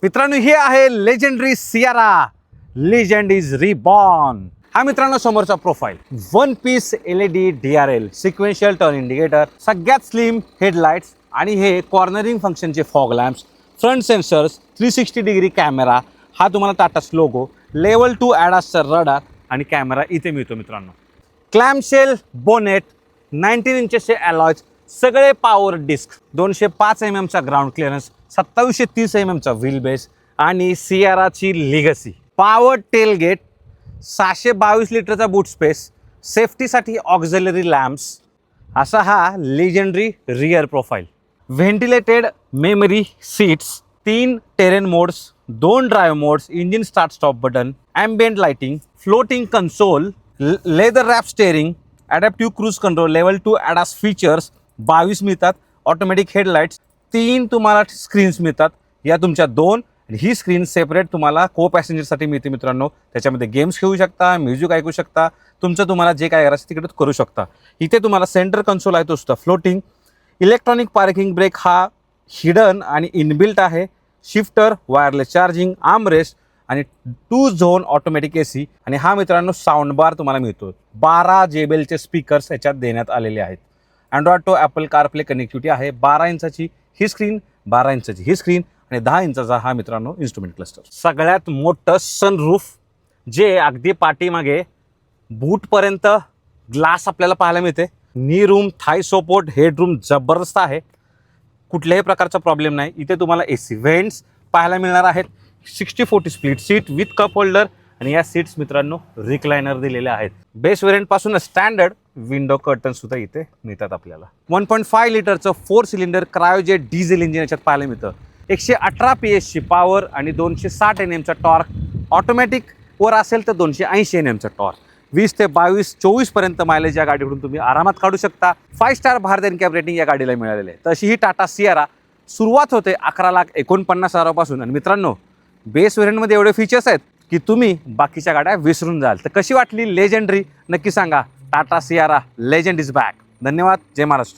मित्रांनो हे आहे legendary Sierra, legend is reborn. हा मित्रांनो समोरचा profile, one piece LED DRL sequential turn indicator, सगळ्यात स्लिम हेडलाइट्स आणि हे कॉर्नरिंग फंक्शनचे fog lamps, front sensors, 360 degree camera, हा तुम्हाला टाटास लोगो, लेवल 2 ॲडासचा रडार आणि कॅमेरा इथे मिळतो मित्रांनो। क्लॅमशेल बोनेट, 19 इंचेसचे अलॉयज, सगळे पॉवर डिस्क, 205 mm चा ग्राउंड क्लिअरन्स, 2730 mm चा व्हील बेस आणि सियाराची लिगसी, पॉवर टेलगेट, 622 लिटरचा बूट स्पेस, सेफ्टीसाठी ऑक्झिलरी लॅम्प्स, असा हा legendary rear profile. Ventilated memory seats, 3 terrain modes, 2 drive modes, engine start stop button, ambient lighting, floating console, leather wrap steering, adaptive cruise control, level 2 ADAS features 22 मिळतात, automatic headlights, 3 तुम्हाला screens मिळतात, या तुमच्या 2, ही screen separate तुम्हाला को पॅसेंजरसाठी मिळते मित्रांनो। त्याच्यामध्ये गेम्स खेळू शकता, म्युझिक ऐकू शकता, तुमचं तुम्हाला जे काय करायचं तिकडे करू शकता। इथे तुम्हाला सेंटर कन्सोल आहे तो सुद्धा फ्लोटिंग, इलेक्ट्रॉनिक पार्किंग ब्रेक हा हिडन आणि इनबिल्ट आहे, शिफ्टर, वायरलेस चार्जिंग, आर्मरेस्ट आणि 2 झोन ऑटोमॅटिक AC आणि हा मित्रांनो साऊंड बार तुम्हाला मिळतो। 12 JBLचे स्पीकर्स याच्यात देण्यात आलेले आहेत। Android to Apple CarPlay connectivity आहे, 12 इंचाची ही स्क्रीन, 12 इंचाची ही स्क्रीन आणि 10 इंचाचा हा मित्रांनो इन्स्ट्रुमेंट क्लस्टर। सगळ्यात मोठं सनरूफ जे अगदी पाठीमागे बूटपर्यंत ग्लास आपल्याला पाहायला मिळते। नी रूम, थाय सपोर्ट, हेडरूम जबरदस्त आहे, कुठल्याही प्रकारचा प्रॉब्लेम नाही। इथे तुम्हाला AC व्हेंट्स पाहायला मिळणार आहेत, 60-40 split seat with cup holder आणि या सीट्स मित्रांनो रिक्लायनर दिलेले आहेत। बेस व्हेरियंट पासून स्टँडर्ड विंडो कर्टन सुद्धा इथे मिळतात आपल्याला। 1.5 लिटरचं 4 सिलेंडर क्रायोजेट डिझेल इंजिन याच्यात पाहायला मिळतं, 118 PS ची पॉवर आणि 260 Nm चा टॉर्क, ऑटोमॅटिक वर असेल तर 280 Nm चा टॉर्क, 20 ते 22-24 पर्यंत मायलेज या गाडीकडून तुम्ही आरामात काढू शकता। 5 स्टार भारत एनकॅप रेटिंग या गाडीला मिळालेले आहे। तशी ही टाटा सियारा सुरुवात होते 11,49,000 आणि मित्रांनो बेस व्हेरियंटमध्ये एवढे फीचर्स आहेत की तुम्ही बाकीच्या गाड्या विसरून जाल। तर कशी वाटली लेजेंडरी नक्की सांगा। Tata Sierra, legend is back. धन्यवाद, जय महाराष्ट्र।